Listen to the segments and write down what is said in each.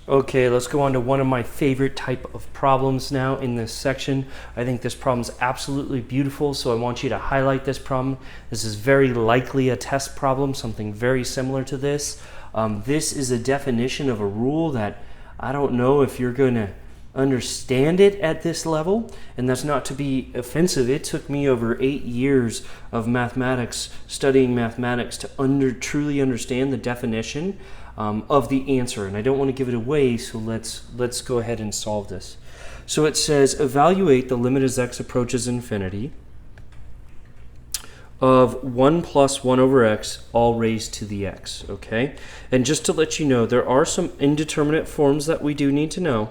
Okay, let's go on to one of my favorite type of problems now in this section. I think this problem is absolutely beautiful, so I want you to highlight this problem. This is very likely a test problem, something very similar to this. This is a definition of a rule that I don't know if you're going to understand it at this level, and that's not to be offensive. It took me over 8 years of mathematics, studying mathematics, to truly understand the definition of the answer, and I don't want to give it away, so let's go ahead and solve this. So it says evaluate the limit as x approaches infinity of 1 plus 1 over x all raised to the x, okay? And just to let you know, there are some indeterminate forms that we do need to know.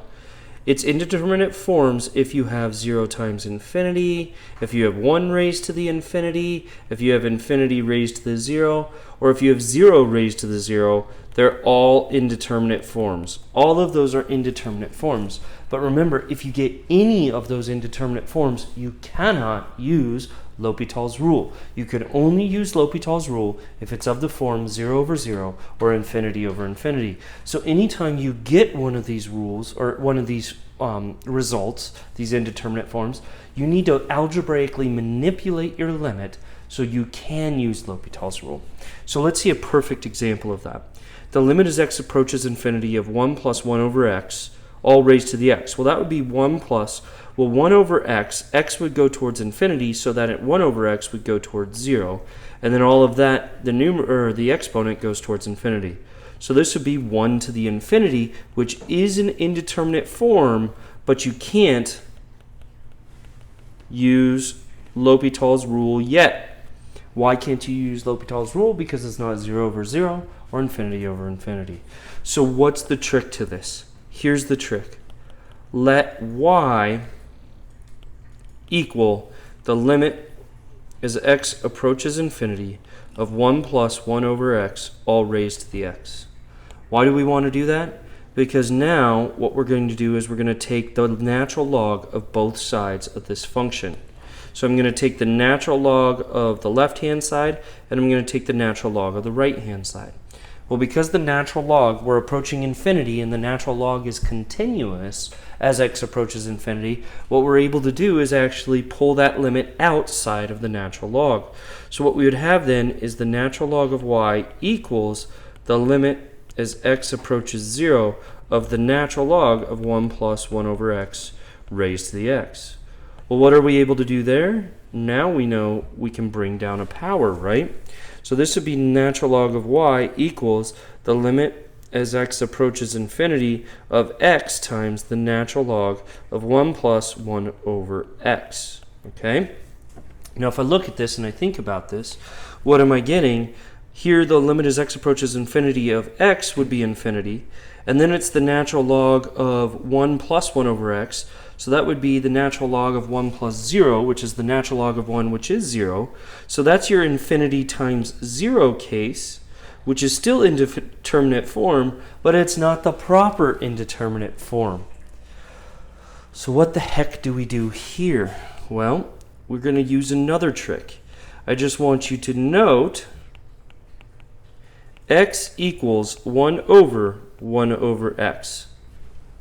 It's indeterminate forms if you have 0 times infinity, if you have 1 raised to the infinity, if you have infinity raised to the 0, or if you have 0 raised to the 0. They're all indeterminate forms. All of those are indeterminate forms. But remember, if you get any of those indeterminate forms, you cannot use L'Hopital's rule. You can only use L'Hopital's rule if it's of the form 0 over 0 or infinity over infinity. So anytime you get one of these rules or one of these results, these indeterminate forms, you need to algebraically manipulate your limit so you can use L'Hopital's rule. So let's see a perfect example of that. The limit as x approaches infinity of 1 plus 1 over x, all raised to the x. Well, that would be 1 plus, 1 over x would go towards infinity, so that at 1 over x would go towards 0. And then all of that, the exponent goes towards infinity. So this would be 1 to the infinity, which is an indeterminate form, but you can't use L'Hopital's rule yet. Why can't you use L'Hopital's rule? Because it's not 0 over 0 or infinity over infinity. So what's the trick to this? Here's the trick. Let y equal the limit as x approaches infinity of 1 plus 1 over x all raised to the x. Why do we want to do that? Because now what we're going to do is we're going to take the natural log of both sides of this function. So I'm going to take the natural log of the left-hand side, and I'm going to take the natural log of the right-hand side. Well, because the natural log, we're approaching infinity, and the natural log is continuous as x approaches infinity, what we're able to do is actually pull that limit outside of the natural log. So what we would have then is the natural log of y equals the limit as x approaches 0 of the natural log of 1 plus 1 over x raised to the x. Well, what are we able to do there? Now we know we can bring down a power, right? So this would be natural log of y equals the limit as x approaches infinity of x times the natural log of 1 plus 1 over x, okay? Now if I look at this and I think about this, what am I getting? Here the limit as x approaches infinity of x would be infinity, and then it's the natural log of 1 plus 1 over x, so that would be the natural log of 1 plus 0, which is the natural log of 1, which is 0. So that's your infinity times 0 case, which is still indeterminate form, but it's not the proper indeterminate form. So what the heck do we do here? Well, we're going to use another trick. I just want you to note x equals 1 over x.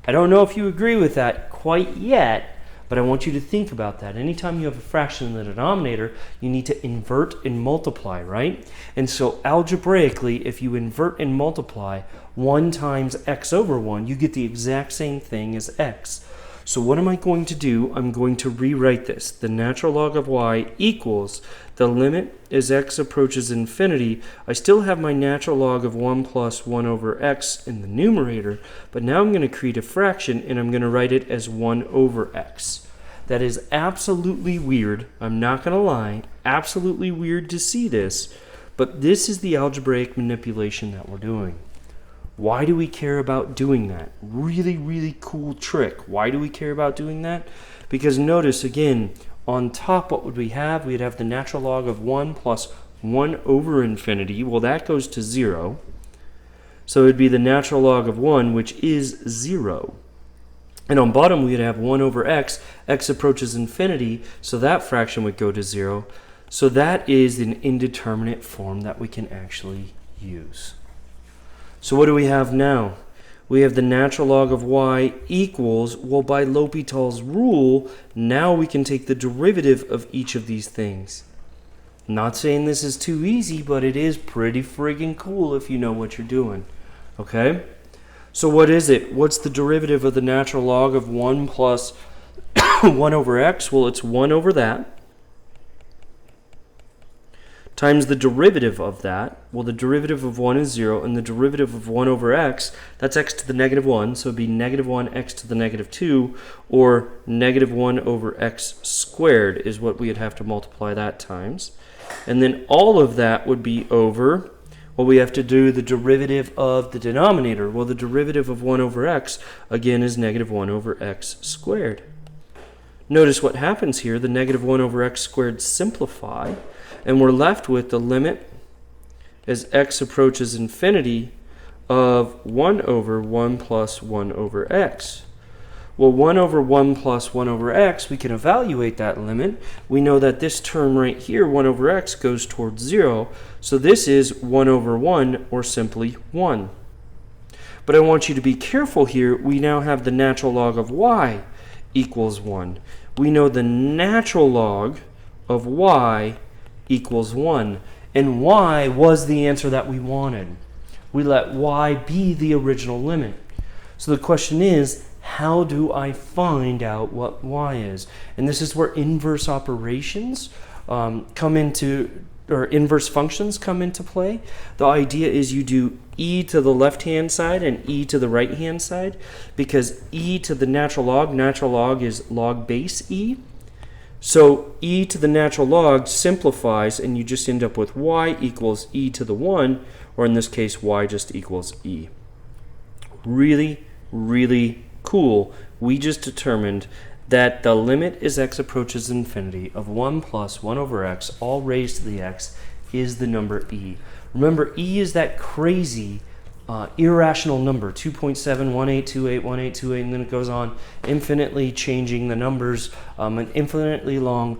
I don't know if you agree with that quite yet, but I want you to think about that. Anytime you have a fraction in the denominator, you need to invert and multiply, right? And so algebraically, if you invert and multiply 1 times x over 1, you get the exact same thing as x. So what am I going to do? I'm going to rewrite this. The natural log of y equals the limit as x approaches infinity. I still have my natural log of 1 plus 1 over x in the numerator, but now I'm going to create a fraction and I'm going to write it as 1 over x. That is absolutely weird. I'm not going to lie. Absolutely weird to see this, but this is the algebraic manipulation that we're doing. Why do we care about doing that? Really, really cool trick. Why do we care about doing that? Because notice again, on top what would we have? We'd have the natural log of 1 plus 1 over infinity. Well, that goes to 0. So it would be the natural log of 1, which is 0. And on bottom we'd have 1 over x. X approaches infinity, so that fraction would go to 0. So that is an indeterminate form that we can actually use. So what do we have now? we have the natural log of y equals, well, by L'Hopital's rule, now we can take the derivative of each of these things. Not saying this is too easy, but it is pretty friggin' cool if you know what you're doing. Okay? So what is it? What's the derivative of the natural log of 1 plus 1 over x? Well, it's 1 over that times the derivative of that. Well, the derivative of 1 is 0, and the derivative of 1 over x, that's x to the negative 1, so it would be negative 1 x to the negative 2, or negative 1 over x squared is what we would have to multiply that times. And then all of that would be over, well, we have to do the derivative of the denominator. Well, the derivative of 1 over x, again, is negative 1 over x squared. Notice what happens here. The negative 1 over x squared simplify, and we're left with the limit as x approaches infinity of 1 over 1 plus 1 over x. Well, 1 over 1 plus 1 over x, we can evaluate that limit. We know that this term right here, 1 over x, goes towards 0. So this is 1 over 1, or simply 1. But I want you to be careful here. We now have the natural log of y equals 1. We know the natural log of y equals 1. And y was the answer that we wanted. We let y be the original limit. So the question is, how do I find out what y is? And this is where inverse operations come into, or inverse functions come into play. The idea is you do e to the left-hand side and e to the right-hand side, because e to the natural log is log base e. So e to the natural log simplifies, and you just end up with y equals e to the 1, or in this case, y just equals e. Really, really cool. We just determined that the limit as x approaches infinity of 1 plus 1 over x, all raised to the x, is the number e. Remember, e is that crazy irrational number, 2.718281828, and then it goes on infinitely changing the numbers, an infinitely long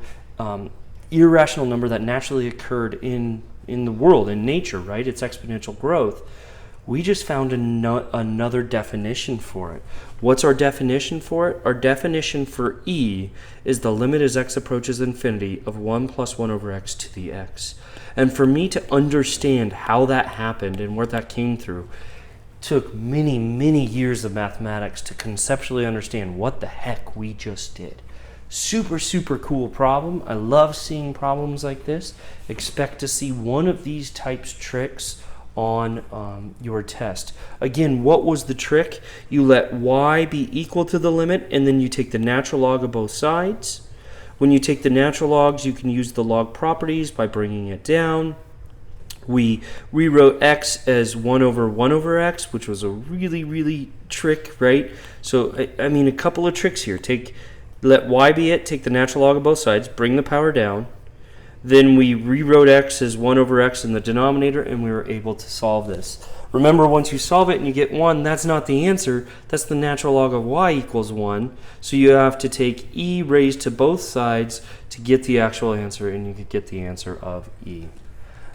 irrational number that naturally occurred in the world, in nature, right? It's exponential growth. We just found another definition for it. What's our definition for it? Our definition for e is the limit as x approaches infinity of 1 plus 1 over x to the x. And for me to understand how that happened and where that came through, took many, many years of mathematics to conceptually understand what the heck we just did. Super, super cool problem. I love seeing problems like this. Expect to see one of these types tricks on your test. Again, what was the trick? You let y be equal to the limit, and then you take the natural log of both sides. When you take the natural logs, you can use the log properties by bringing it down. We rewrote x as 1 over x, which was a really, really trick, right? So, I mean, a couple of tricks here. Let y be it, take the natural log of both sides, bring the power down. Then we rewrote x as 1 over x in the denominator, and we were able to solve this. Remember, once you solve it and you get 1, that's not the answer. That's the natural log of y equals 1. So you have to take e raised to both sides to get the actual answer, and you could get the answer of e.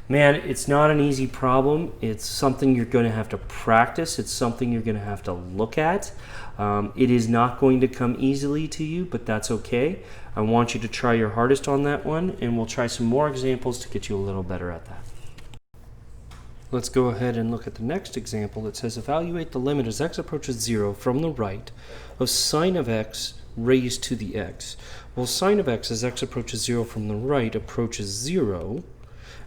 Man, it's not an easy problem. It's something you're going to have to practice. It's something you're going to have to look at. It is not going to come easily to you, but that's okay. I want you to try your hardest on that one, and we'll try some more examples to get you a little better at that. Let's go ahead and look at the next example. It says, evaluate the limit as x approaches 0 from the right of sine of x raised to the x. Well, sine of x as x approaches 0 from the right approaches 0,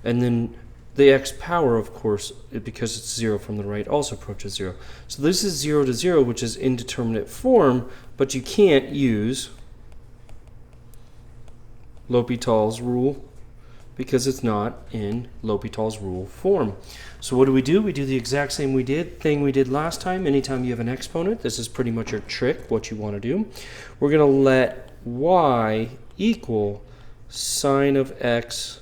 and then the x power, of course, because it's 0 from the right, also approaches 0. So this is 0 to 0, which is indeterminate form, but you can't use L'Hopital's rule because it's not in L'Hopital's rule form. So what do? We do the exact same thing we did last time. Anytime you have an exponent, this is pretty much your trick, what you want to do. We're going to let y equal sine of x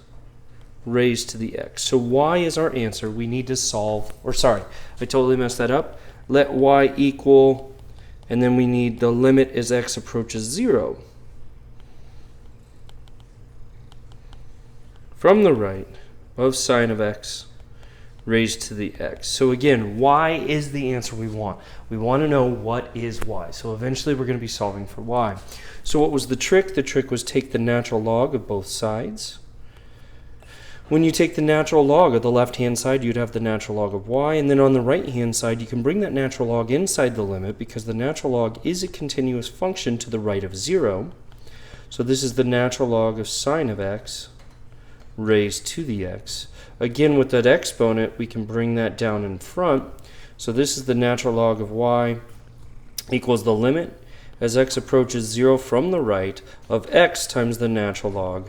raised to the x. So y is our answer. We need to solve, or sorry, I totally messed that up. Let y equal, and then we need the limit as x approaches 0 from the right of sine of x raised to the x. So again, y is the answer we want. We want to know what is y. So eventually we're going to be solving for y. So what was the trick? The trick was take the natural log of both sides. When you take the natural log of the left-hand side, you'd have the natural log of y, and then on the right-hand side, you can bring that natural log inside the limit because the natural log is a continuous function to the right of 0. So this is the natural log of sine of x raised to the x. Again, with that exponent, we can bring that down in front. So this is the natural log of y equals the limit as x approaches 0 from the right of x times the natural log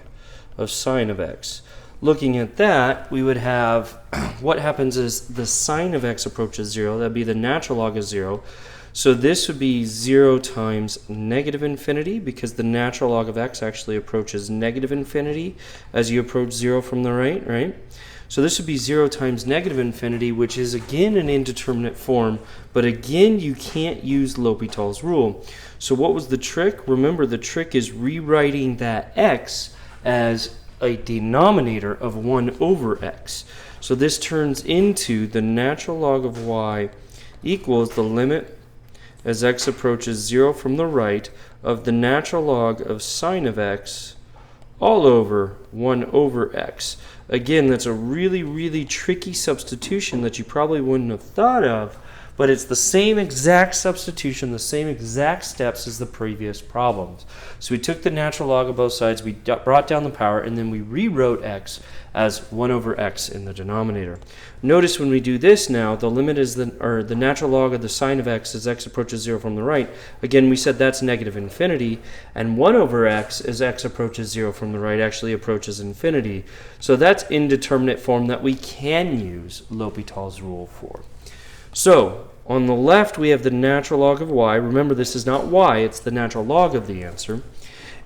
of sine of x. Looking at that, we would have, what happens is the sine of x approaches 0. That would be the natural log of 0. So this would be 0 times negative infinity because the natural log of x actually approaches negative infinity as you approach 0 from the right? So this would be 0 times negative infinity, which is again an indeterminate form, but again you can't use L'Hopital's rule. So what was the trick? Remember, the trick is rewriting that x as a denominator of 1 over x. So this turns into the natural log of y equals the limit as x approaches 0 from the right of the natural log of sine of x all over 1 over x. Again, that's a really, really tricky substitution that you probably wouldn't have thought of, but it's the same exact substitution, the same exact steps as the previous problems. So we took the natural log of both sides, we brought down the power, and then we rewrote x as 1 over x in the denominator. Notice when we do this now, the limit is the natural log of the sine of x as x approaches 0 from the right. Again, we said that's negative infinity, and 1 over x as x approaches 0 from the right actually approaches infinity. So that's indeterminate form that we can use L'Hopital's rule for. So, on the left, we have the natural log of y. Remember, this is not y, it's the natural log of the answer.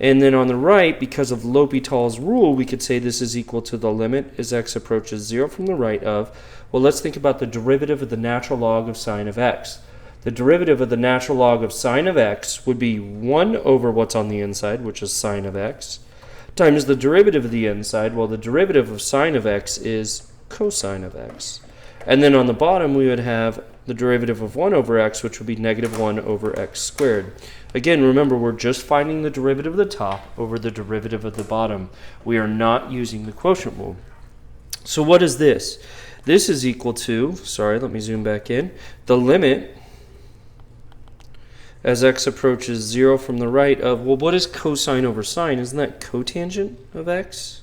And then on the right, because of L'Hopital's rule, we could say this is equal to the limit as x approaches 0 from the right of, well, let's think about the derivative of the natural log of sine of x. The derivative of the natural log of sine of x would be 1 over what's on the inside, which is sine of x, times the derivative of the inside. Well, the derivative of sine of x is cosine of x. And then on the bottom, we would have the derivative of 1 over x, which would be negative 1 over x squared. Again, remember, we're just finding the derivative of the top over the derivative of the bottom. We are not using the quotient rule. So what is this? This is equal to, sorry, let me zoom back in, the limit as x approaches 0 from the right of, well, what is cosine over sine? Isn't that cotangent of x?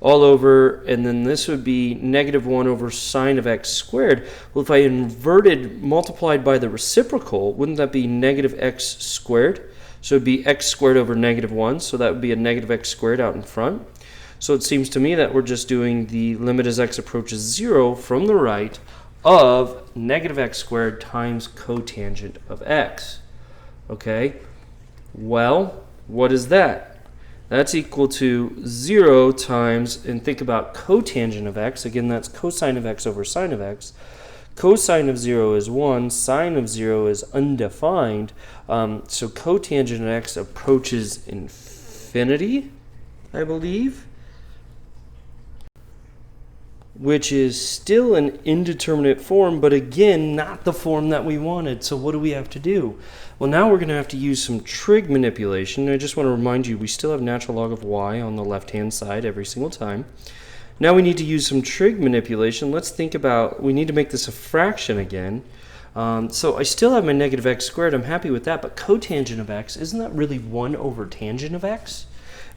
All over, and then this would be negative 1 over sine of x squared. Well, if I inverted multiplied by the reciprocal, wouldn't that be negative x squared? So it would be x squared over negative 1, so that would be a negative x squared out in front. So it seems to me that we're just doing the limit as x approaches 0 from the right of negative x squared times cotangent of x. Okay, well, what is that? That's equal to 0 times, and think about cotangent of x. Again, that's cosine of x over sine of x. Cosine of 0 is 1. Sine of 0 is undefined. So cotangent of x approaches infinity, I believe, which is still an indeterminate form, but again, not the form that we wanted. So what do we have to do? Well, now we're going to have to use some trig manipulation. I just want to remind you, we still have natural log of y on the left-hand side every single time. Now we need to use some trig manipulation. Let's think about, we need to make this a fraction again. So I still have my negative x squared. I'm happy with that, but cotangent of x, isn't that really 1 over tangent of x?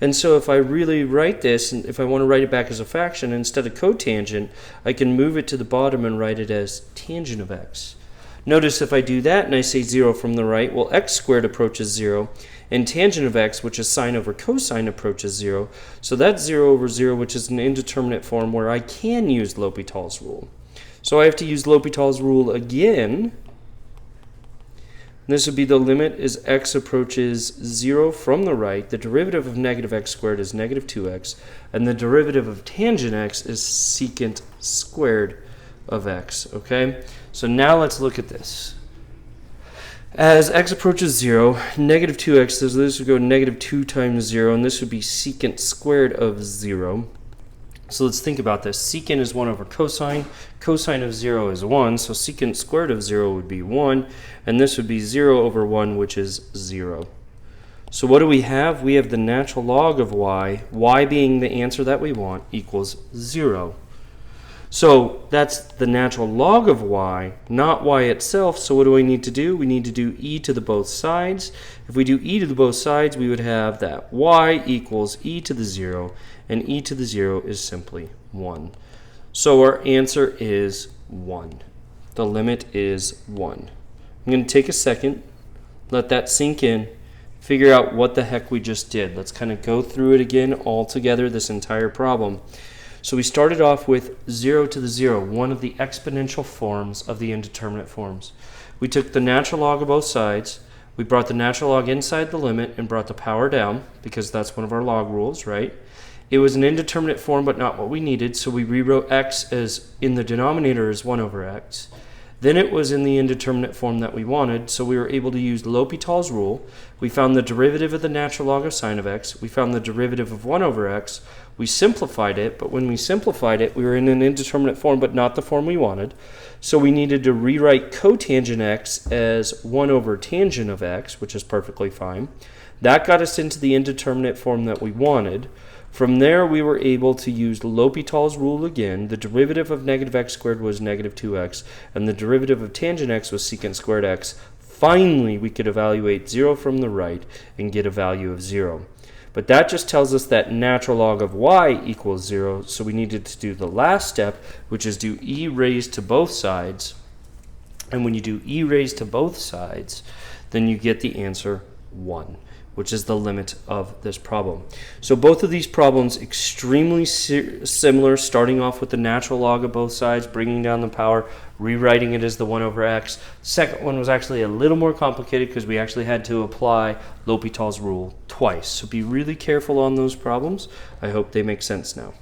And so if I really write this, and if I want to write it back as a fraction, instead of cotangent, I can move it to the bottom and write it as tangent of x. Notice if I do that and I say 0 from the right, well, x squared approaches 0, and tangent of x, which is sine over cosine, approaches 0. So that's 0 over 0, which is an indeterminate form where I can use L'Hopital's rule. So I have to use L'Hopital's rule again. This would be the limit as x approaches 0 from the right. The derivative of negative x squared is negative 2x, and the derivative of tangent x is secant squared of x, okay? So now let's look at this. As x approaches 0, negative 2x, so this would go negative 2 times 0, and this would be secant squared of 0. So let's think about this. Secant is 1 over cosine. cosine of 0 is 1, so secant squared of 0 would be 1, and this would be 0 over 1, which is 0. So what do we have? We have the natural log of y being the answer that we want, equals 0. So that's the natural log of y, not y itself. So what do I need to do? We need to do e to the both sides. If we do e to the both sides, we would have that y equals e to the 0, and e to the 0 is simply 1. So our answer is 1. The limit is 1. I'm going to take a second, let that sink in, figure out what the heck we just did. Let's kind of go through it again all together, this entire problem. So we started off with 0 to the 0, one of the exponential forms of the indeterminate forms. We took the natural log of both sides, we brought the natural log inside the limit and brought the power down, because that's one of our log rules, right? It was an indeterminate form, but not what we needed, so we rewrote x as in the denominator as 1 over x. Then it was in the indeterminate form that we wanted, so we were able to use L'Hopital's rule. We found the derivative of the natural log of sine of x. We found the derivative of 1 over x. We simplified it, but when we simplified it, we were in an indeterminate form, but not the form we wanted. So we needed to rewrite cotangent x as 1 over tangent of x, which is perfectly fine. That got us into the indeterminate form that we wanted. From there, we were able to use L'Hopital's rule again. The derivative of negative x squared was negative 2x, and the derivative of tangent x was secant squared x. Finally, we could evaluate 0 from the right and get a value of 0. But that just tells us that natural log of y equals 0, so we needed to do the last step, which is do e raised to both sides. And when you do e raised to both sides, then you get the answer 1. Which is the limit of this problem. So both of these problems extremely similar, starting off with the natural log of both sides, bringing down the power, rewriting it as the 1 over x. The second one was actually a little more complicated because we actually had to apply L'Hopital's rule twice. So be really careful on those problems. I hope they make sense now.